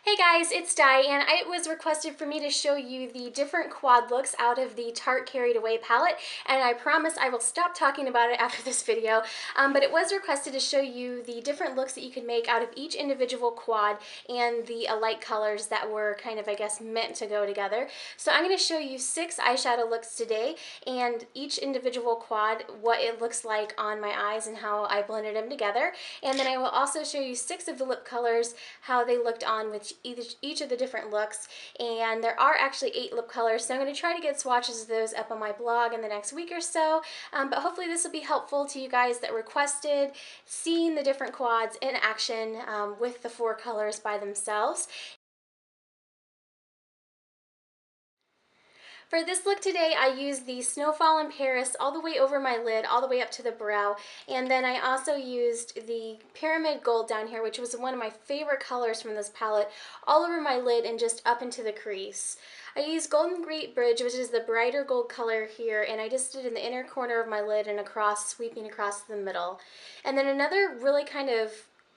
Hey guys, it's Di, and it was requested for me to show you the different quad looks out of the Tarte Carried Away palette, and I promise I will stop talking about it after this video, but it was requested to show you the different looks that you can make out of each individual quad and the alike colors that were kind of, I guess, meant to go together. So I'm going to show you 6 eyeshadow looks today, and each individual quad, what it looks like on my eyes and how I blended them together. And then I will also show you 6 of the lip colors, how they looked on with each of the different looks. And there are actually 8 lip colors, so I'm going to try to get swatches of those up on my blog in the next week or so. But hopefully this will be helpful to you guys that requested seeing the different quads in action with the 4 colors by themselves. For this look today, I used the Snowfall in Paris all the way over my lid, all the way up to the brow. And then I also used the Pyramid Gold down here, which was one of my favorite colors from this palette, all over my lid and just up into the crease. I used Golden Gate Bridge, which is the brighter gold color here, and I just did it in the inner corner of my lid and across, sweeping across the middle. And then another really kind of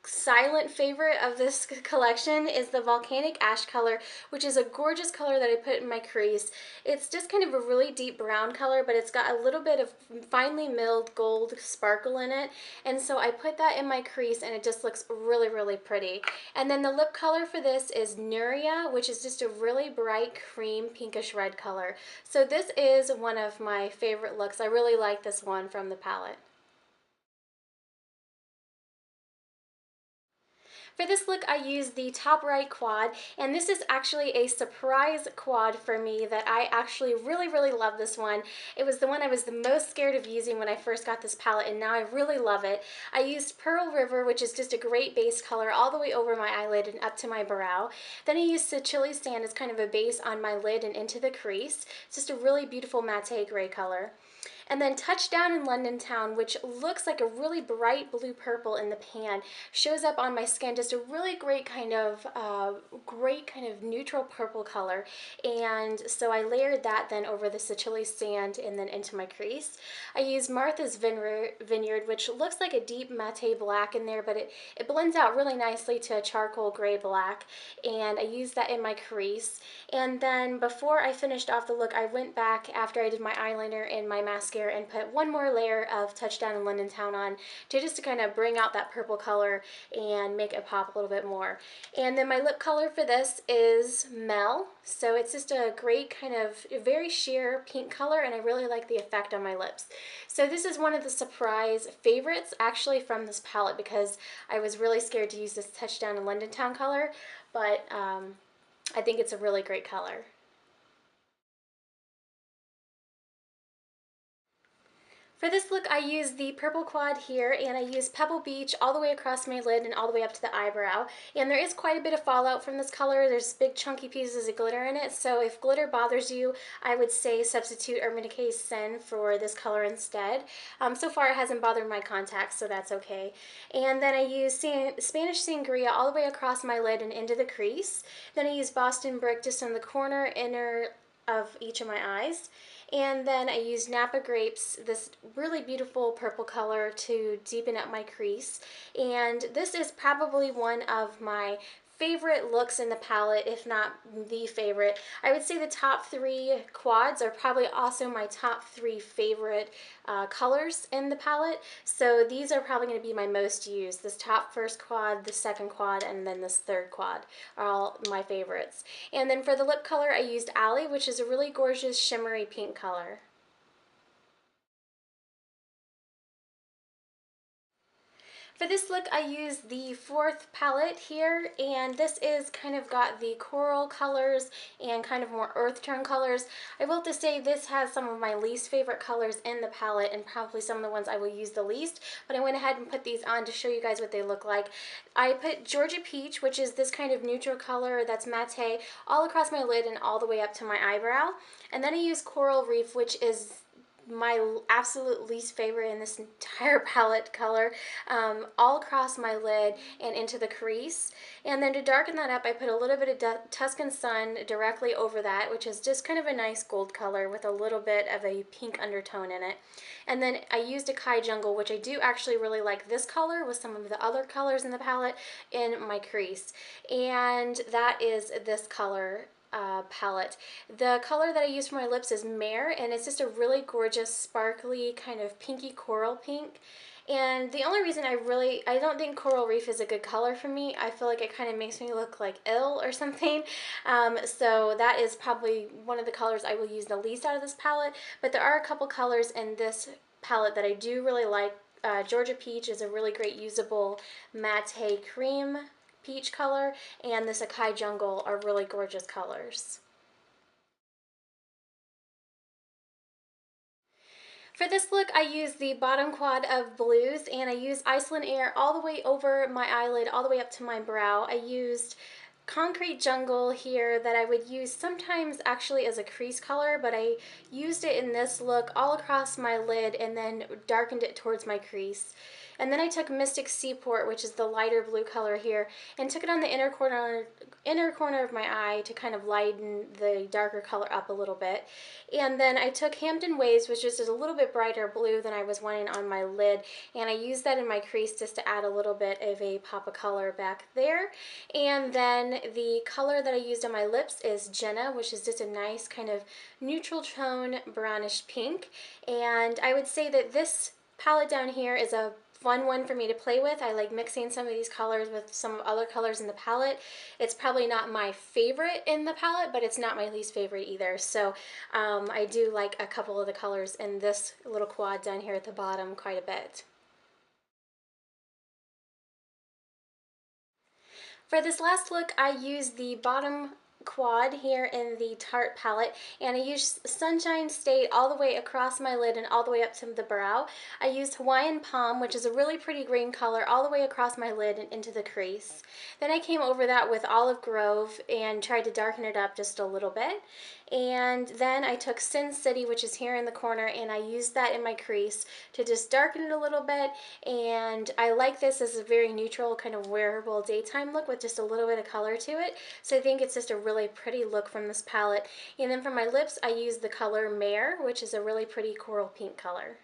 silent favorite of this collection is the Volcanic Ash color, which is a gorgeous color that I put in my crease. It's just kind of a really deep brown color, but it's got a little bit of finely milled gold sparkle in it, and so I put that in my crease and it just looks really, really pretty. And then the lip color for this is Nuria, which is just a really bright cream pinkish red color. So this is one of my favorite looks. I really like this one from the palette. For this look, I used the top right quad, and this is actually a surprise quad for me that I actually really, really love this one. It was the one I was the most scared of using when I first got this palette, and now I really love it. I used Pearl River, which is just a great base color all the way over my eyelid and up to my brow. Then I used Seychelles Sand as kind of a base on my lid and into the crease. It's just a really beautiful matte gray color. And then Touchdown in Londontown, which looks like a really bright blue purple in the pan, shows up on my skin, just a really great kind of neutral purple color. And so I layered that then over the Seychelles Sand and then into my crease. I used Martha's Vineyard, which looks like a deep matte black in there, but it blends out really nicely to a charcoal gray black. And I used that in my crease. And then before I finished off the look, I went back after I did my eyeliner and my mascara and put one more layer of Touchdown in Londontown on just to kind of bring out that purple color and make it pop a little bit more. And then my lip color for this is Mel. So it's just a great kind of very sheer pink color, and I really like the effect on my lips. So this is one of the surprise favorites actually from this palette because I was really scared to use this Touchdown in Londontown color, but I think it's a really great color. For this look, I used the purple quad here, and I used Pebble Beach all the way across my lid and all the way up to the eyebrow. And there is quite a bit of fallout from this color. There's big chunky pieces of glitter in it, so if glitter bothers you, I would say substitute Urban Decay's Sin for this color instead. So far it hasn't bothered my contacts, so that's okay. And then I used Spanish Sangria all the way across my lid and into the crease. Then I used Boston Brick just in the corner inner of each of my eyes. And then I used Napa Grapes, this really beautiful purple color, to deepen up my crease. And this is probably one of my favorite looks in the palette, if not the favorite. I would say the top 3 quads are probably also my top 3 favorite colors in the palette. So these are probably going to be my most used. This top first quad, the second quad, and then this third quad are all my favorites. And then for the lip color, I used Alley, which is a really gorgeous shimmery pink color. For this look, I used the 4th palette here, and this is kind of got the coral colors and kind of more earth tone colors. I will have to say this has some of my least favorite colors in the palette and probably some of the ones I will use the least, but I went ahead and put these on to show you guys what they look like. I put Georgia Peach, which is this kind of neutral color that's matte, all across my lid and all the way up to my eyebrow. And then I used Coral Reef, which is my absolute least favorite in this entire palette color, all across my lid and into the crease. And then to darken that up, I put a little bit of Tuscan Sun directly over that, which is just kind of a nice gold color with a little bit of a pink undertone in it. And then I used Acai Jungle, which I do actually really like this color with some of the other colors in the palette in my crease. And that is this color palette. The color that I use for my lips is Mare, and it's just a really gorgeous, sparkly, kind of pinky coral pink. And the only reason I don't think Coral Reef is a good color for me. I feel like it kind of makes me look like ill or something. So that is probably one of the colors I will use the least out of this palette. But there are a couple colors in this palette that I do really like. Georgia Peach is a really great usable matte cream peach color, and this Acai Jungle are really gorgeous colors. For this look, I used the bottom quad of blues, and I used Iceland Air all the way over my eyelid, all the way up to my brow. I used Concrete Jungle here that I would use sometimes actually as a crease color, but I used it in this look all across my lid and then darkened it towards my crease. And then I took Mystic Seaport, which is the lighter blue color here, and took it on the inner corner of my eye to kind of lighten the darker color up a little bit. And then I took Hampton Waves, which is just a little bit brighter blue than I was wanting on my lid, and I used that in my crease just to add a little bit of a pop of color back there. And then the color that I used on my lips is Jenna, which is just a nice kind of neutral tone brownish pink. And I would say that this palette down here is a fun one for me to play with. I like mixing some of these colors with some other colors in the palette. It's probably not my favorite in the palette, but it's not my least favorite either. So I do like a couple of the colors in this little quad down here at the bottom quite a bit. For this last look, I used the bottom quad here in the Tarte palette, and I used Sunshine State all the way across my lid and all the way up to the brow. I used Hawaiian Palm, which is a really pretty green color, all the way across my lid and into the crease. Then I came over that with Olive Grove and tried to darken it up just a little bit. And then I took Sin City, which is here in the corner, and I used that in my crease to just darken it a little bit. And I like this as a very neutral kind of wearable daytime look with just a little bit of color to it. So I think it's just a really pretty look from this palette. And then for my lips, I used the color Mare, which is a really pretty coral pink color.